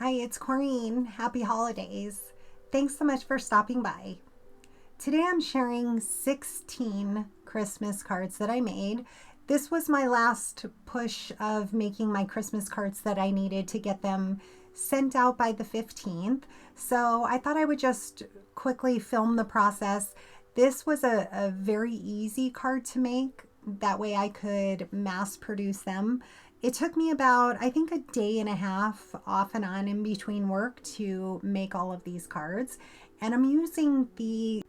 Hi, it's Corrine. Happy holidays. Thanks so much for stopping by. Today I'm sharing 16 Christmas cards that I made. This was my last push of making my Christmas cards that I needed to get them sent out by the 15th. So I thought I would just quickly film the process. This was a very easy card to make. That way I could mass produce them. It took me about, I think, a day and a half off and on in between work to make all of these cards. And I'm using the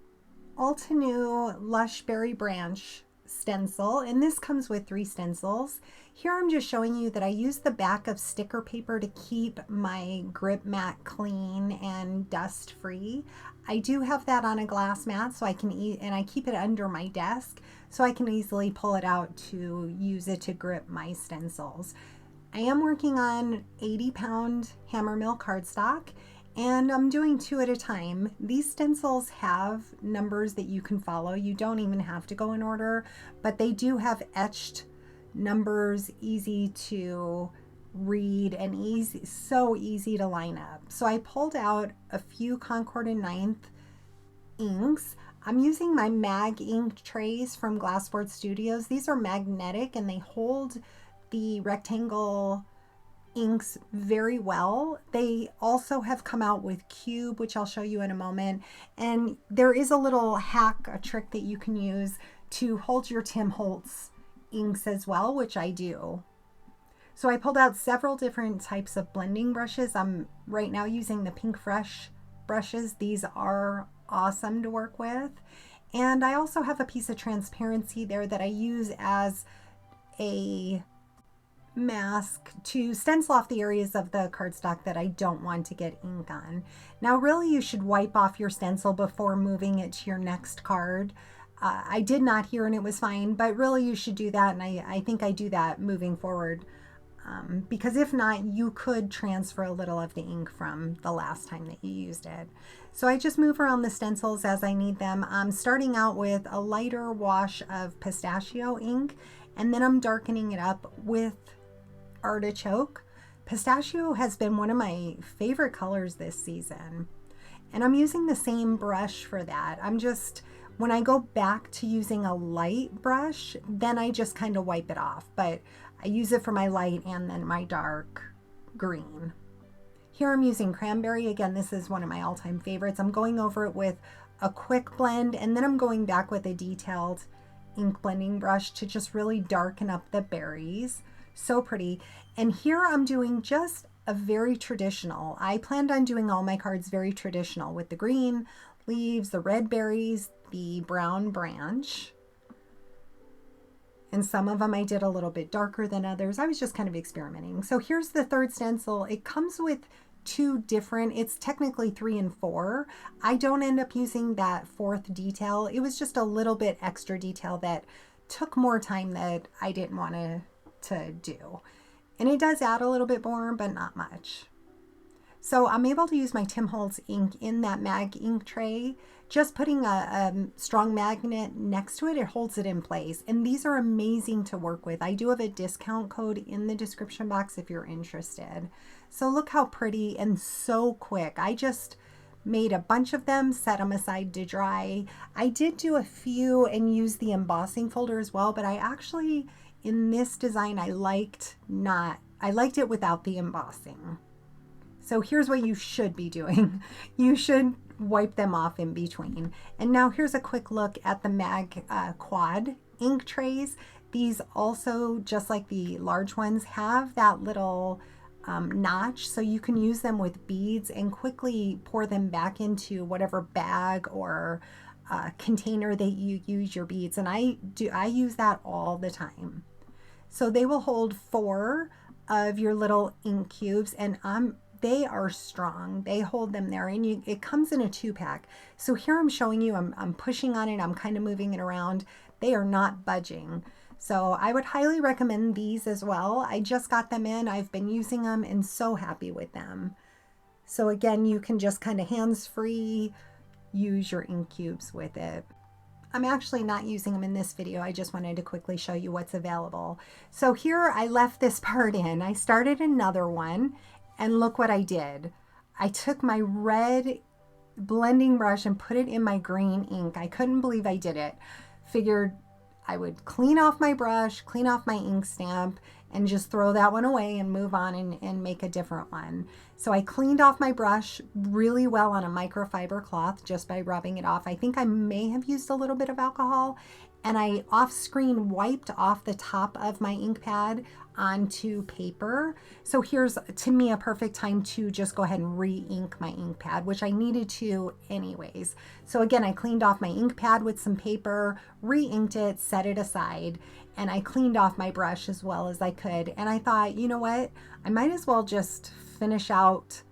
Altenew Lush Berry Branch stencil, and this comes with 3 stencils. Here I'm just showing you that I use the back of sticker paper to keep my grip mat clean and dust free. I do have that on a glass mat so I can and I keep it under my desk so I can easily pull it out to use it to grip my stencils. I am working on 80-pound hammermill cardstock, and I'm doing 2 at a time. These stencils have numbers that you can follow. You don't even have to go in order, but they do have etched numbers, easy to read and so easy to line up. So I pulled out a few Concord 9th inks. I'm using my mag ink trays from Glassboard Studios. These are magnetic and they hold the rectangle inks very well. They also have come out with cube, which I'll show you in a moment. And there is a little hack, a trick that you can use to hold your Tim Holtz inks as well, which I do. So I pulled out several different types of blending brushes. I'm right now using the Pink Fresh brushes. These are awesome to work with. And I also have a piece of transparency there that I use as a mask to stencil off the areas of the cardstock that I don't want to get ink on. Now really you should wipe off your stencil before moving it to your next card. I did not here and it was fine, but really you should do that, and I think I do that moving forward because if not, you could transfer a little of the ink from the last time that you used it. So I just move around the stencils as I need them. I'm starting out with a lighter wash of pistachio ink, and then I'm darkening it up with artichoke. Pistachio has been one of my favorite colors this season, and I'm using the same brush for that. When I go back to using a light brush, then I just kind of wipe it off, but I use it for my light and then my dark green. Here I'm using cranberry. Again, this is one of my all-time favorites. I'm going over it with a quick blend, and then I'm going back with a detailed ink blending brush to just really darken up the berries. So pretty. And here I'm doing just a very traditional. I planned on doing all my cards very traditional with the green leaves, the red berries, the brown branch. And some of them I did a little bit darker than others. I was just kind of experimenting. So here's the 3rd stencil. It comes with 2 different, it's technically 3 and 4. I don't end up using that 4th detail. It was just a little bit extra detail that took more time that I didn't want to do. And it does add a little bit more, but not much. So I'm able to use my Tim Holtz ink in that mag ink tray. Just putting a strong magnet next to it, it holds it in place. And these are amazing to work with. I do have a discount code in the description box if you're interested. So look how pretty and so quick. I just made a bunch of them, set them aside to dry. I did do a few and use the embossing folder as well, but I actually, in this design, I liked it without the embossing. So here's what you should be doing. You should wipe them off in between. And now here's a quick look at the mag quad ink trays. These also, just like the large ones, have that little notch, so you can use them with beads and quickly pour them back into whatever bag or container that you use your beads. And I use that all the time. So they will hold 4 of your little ink cubes, and they are strong. They hold them there, and it comes in a 2-pack. So here I'm showing you, I'm pushing on it, I'm kind of moving it around. They are not budging. So I would highly recommend these as well. I just got them in, I've been using them and so happy with them. So again, you can just kind of hands-free use your ink cubes with it. I'm actually not using them in this video. I just wanted to quickly show you what's available. So here I left this part in. I started another one And look what I did. I took my red blending brush and put it in my green ink. I couldn't believe I did it. Figured I would clean off my brush, clean off my ink stamp, and just throw that one away and move on and make a different one. So I cleaned off my brush really well on a microfiber cloth just by rubbing it off. I think I may have used a little bit of alcohol, and I off screen wiped off the top of my ink pad onto paper. So here's, to me, a perfect time to just go ahead and re-ink my ink pad, which I needed to anyways. So again, I cleaned off my ink pad with some paper, re-inked it, set it aside, and I cleaned off my brush as well as I could. And I thought, you know what, I might as well just finish out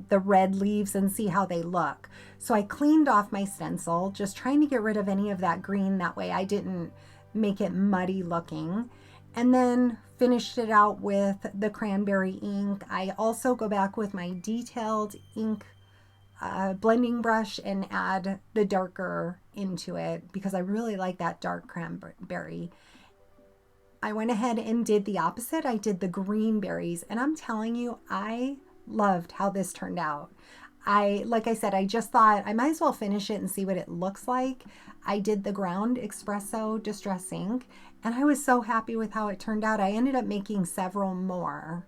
the red leaves and see how they look. So I cleaned off my stencil, just trying to get rid of any of that green. That way I didn't make it muddy looking. And then finished it out with the cranberry ink. I also go back with my detailed ink blending brush and add the darker into it because I really like that dark cranberry. I went ahead and did the opposite. I did the green berries, and I'm telling you, I loved how this turned out. Like I said, I just thought I might as well finish it and see what it looks like. I did the ground espresso distress ink, and I was so happy with how it turned out. I ended up making several more.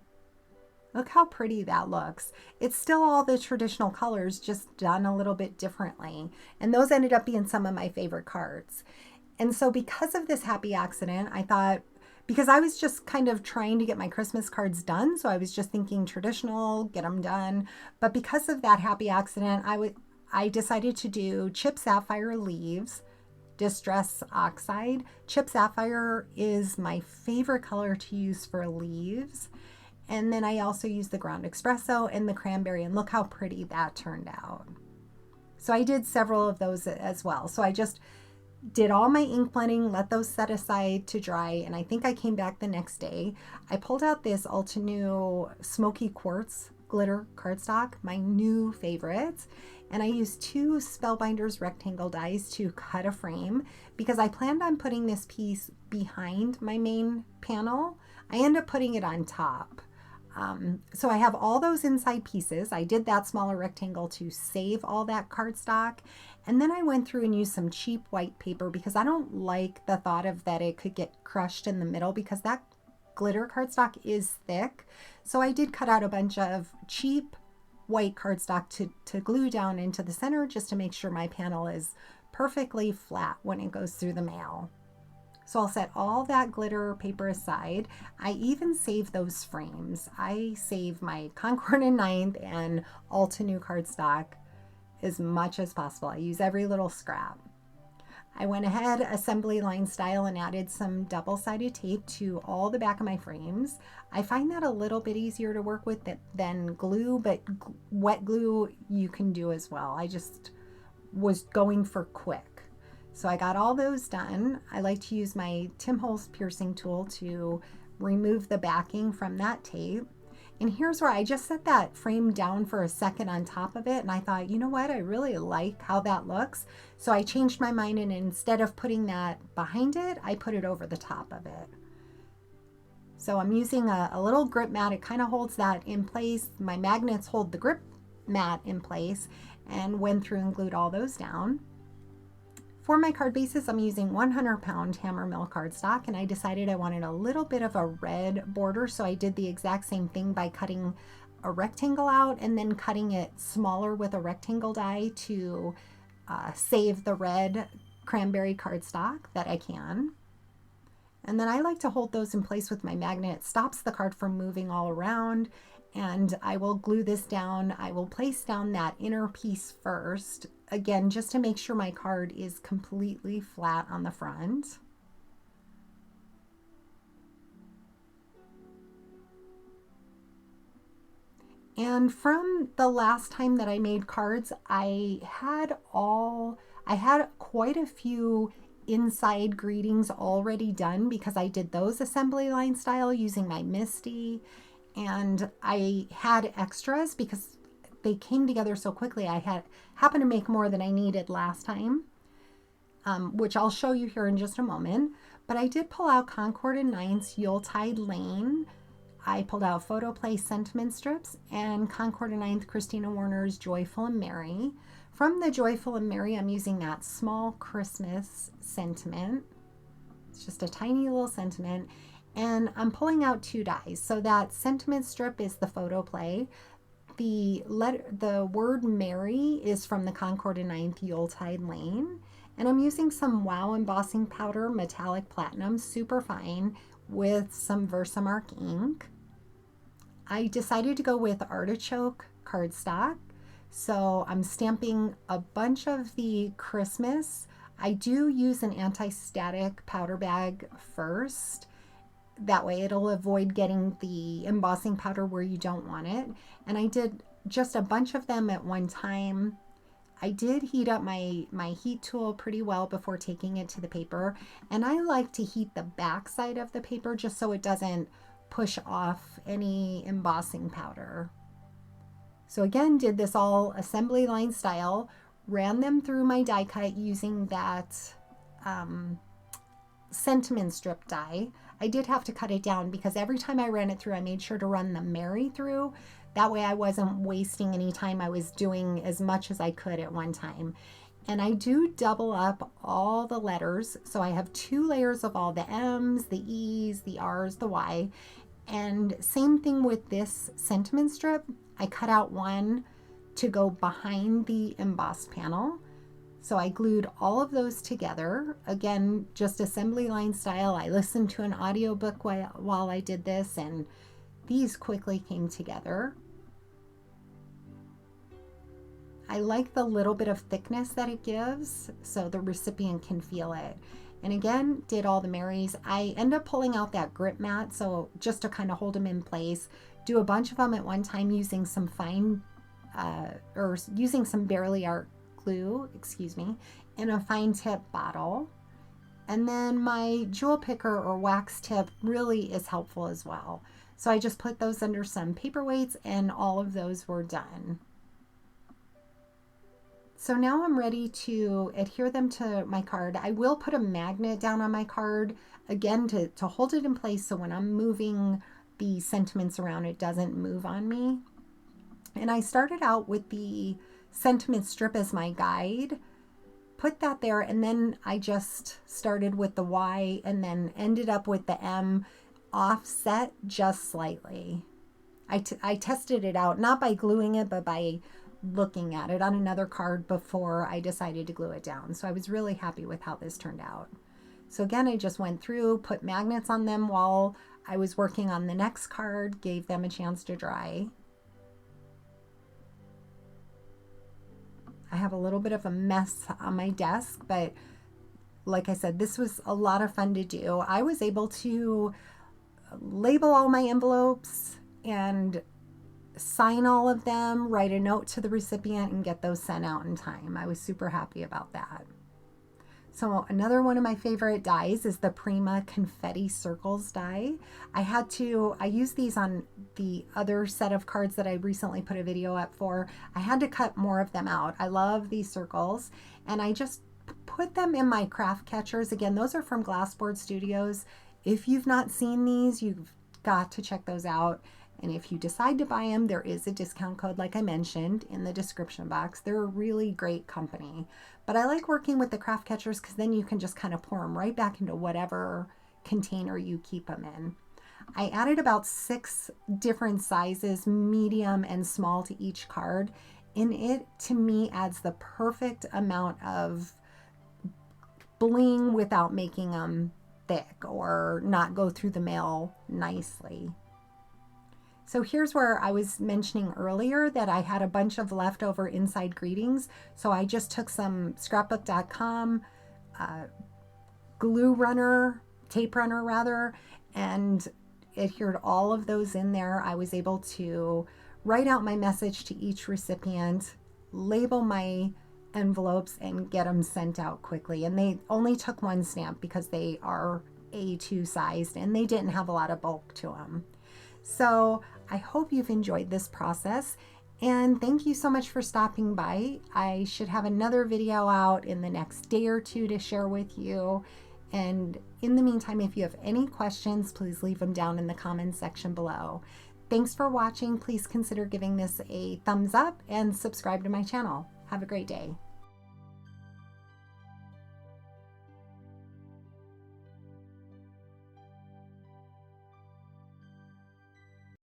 Look how pretty that looks. It's still all the traditional colors, just done a little bit differently. And those ended up being some of my favorite cards. And so because of this happy accident, I thought, because I was just kind of trying to get my Christmas cards done, so I was just thinking traditional, get them done. But because of that happy accident, I decided to do Chip Sapphire leaves, Distress Oxide. Chip Sapphire is my favorite color to use for leaves. And then I also used the ground espresso and the cranberry, and look how pretty that turned out. So I did several of those as well. So I just did all my ink blending, let those set aside to dry, and I think I came back the next day. I pulled out this Altenew Smoky Quartz glitter cardstock, my new favorite, and I used 2 Spellbinders rectangle dies to cut a frame because I planned on putting this piece behind my main panel. I end up putting it on top. So I have all those inside pieces. I did that smaller rectangle to save all that cardstock. And then I went through and used some cheap white paper because I don't like the thought of that it could get crushed in the middle because that glitter cardstock is thick. So I did cut out a bunch of cheap white cardstock to glue down into the center just to make sure my panel is perfectly flat when it goes through the mail. So I'll set all that glitter paper aside. I even save those frames. I save my Concord 9th and Altenew cardstock as much as possible. I use every little scrap. I went ahead assembly line style and added some double-sided tape to all the back of my frames. I find that a little bit easier to work with than glue, but wet glue you can do as well. I just was going for quick. So I got all those done. I like to use my Tim Holtz piercing tool to remove the backing from that tape. And here's where I just set that frame down for a second on top of it. And I thought, you know what? I really like how that looks. So I changed my mind, and instead of putting that behind it, I put it over the top of it. So I'm using a little grip mat. It kind of holds that in place. My magnets hold the grip mat in place, and went through and glued all those down. For my card bases, I'm using 100-pound Hammermill cardstock, and I decided I wanted a little bit of a red border, so I did the exact same thing by cutting a rectangle out and then cutting it smaller with a rectangle die to save the red cranberry cardstock that I can. And then I like to hold those in place with my magnet. It stops the card from moving all around, and I will glue this down. I will place down that inner piece first, again, just to make sure my card is completely flat on the front. And from the last time that I made cards, I had quite a few inside greetings already done because I did those assembly line style using my Misty, and I had extras because they came together so quickly. I happened to make more than I needed last time, which I'll show you here in just a moment. But I did pull out Concord 9th Yuletide Lane I pulled out Photo Play sentiment strips and Concord 9th Christina Warner's Joyful and Merry. From the Joyful and Merry, I'm using that small Christmas sentiment. It's just a tiny little sentiment. And I'm pulling out 2 dies. So that sentiment strip is the Photo Play. The word Merry is from the Concord 9th Yuletide Lane. And I'm using some Wow embossing powder, metallic platinum, super fine, with some Versamark ink. I decided to go with artichoke cardstock. So I'm stamping a bunch of the Christmas. I do use an anti-static powder bag first. That way it'll avoid getting the embossing powder where you don't want it. And I did just a bunch of them at one time. I did heat up my heat tool pretty well before taking it to the paper. And I like to heat the back side of the paper just so it doesn't push off any embossing powder. So again, did this all assembly line style, ran them through my die cut using that sentiment strip die. I did have to cut it down because every time I ran it through, I made sure to run the Merry through. That way I wasn't wasting any time. I was doing as much as I could at one time. And I do double up all the letters. So I have 2 layers of all the M's, the E's, the R's, the Y. And same thing with this sentiment strip. I cut out one to go behind the embossed panel. So I glued all of those together. Again, just assembly line style. I listened to an audiobook while I did this, and these quickly came together. I like the little bit of thickness that it gives so the recipient can feel it. And again, did all the Marys. I end up pulling out that grip mat, so just to kind of hold them in place. Do a bunch of them at one time using some fine, using some Barely Art glue, in a fine tip bottle. And then my jewel picker or wax tip really is helpful as well. So I just put those under some paperweights and all of those were done. So now I'm ready to adhere them to my card. I will put a magnet down on my card, again, to hold it in place so when I'm moving the sentiments around, it doesn't move on me. And I started out with the sentiment strip as my guide, put that there, and then I just started with the Y and then ended up with the M offset just slightly. I tested it out, not by gluing it, but by looking at it on another card before I decided to glue it down. So I was really happy with how this turned out. So again, I just went through, put magnets on them while I was working on the next card, gave them a chance to dry. I have a little bit of a mess on my desk, but like I said, this was a lot of fun to do. I was able to label all my envelopes and sign all of them, write a note to the recipient, and get those sent out in time. I was super happy about that. So another one of my favorite dies is the Prima Confetti Circles die. I used these on the other set of cards that I recently put a video up for. I had to cut more of them out. I love these circles, and I just put them in my craft catchers. Again, those are from Glassboard Studios. If you've not seen these, you've got to check those out. And if you decide to buy them, there is a discount code, like I mentioned, in the description box. They're a really great company. But I like working with the craft catchers because then you can just kind of pour them right back into whatever container you keep them in. I added about 6 different sizes, medium and small, to each card. And it, to me, adds the perfect amount of bling without making them thick or not go through the mail nicely. So here's where I was mentioning earlier that I had a bunch of leftover inside greetings. So I just took some scrapbook.com glue runner, tape runner rather, and adhered all of those in there. I was able to write out my message to each recipient, label my envelopes, and get them sent out quickly. And they only took 1 stamp because they are A2 sized and they didn't have a lot of bulk to them. So I hope you've enjoyed this process, and thank you so much for stopping by. I should have another video out in the next day or 2 to share with you, And in the meantime, if you have any questions, please leave them down in the comments section below. Thanks for watching. Please consider giving this a thumbs up and subscribe to my channel. Have a great day.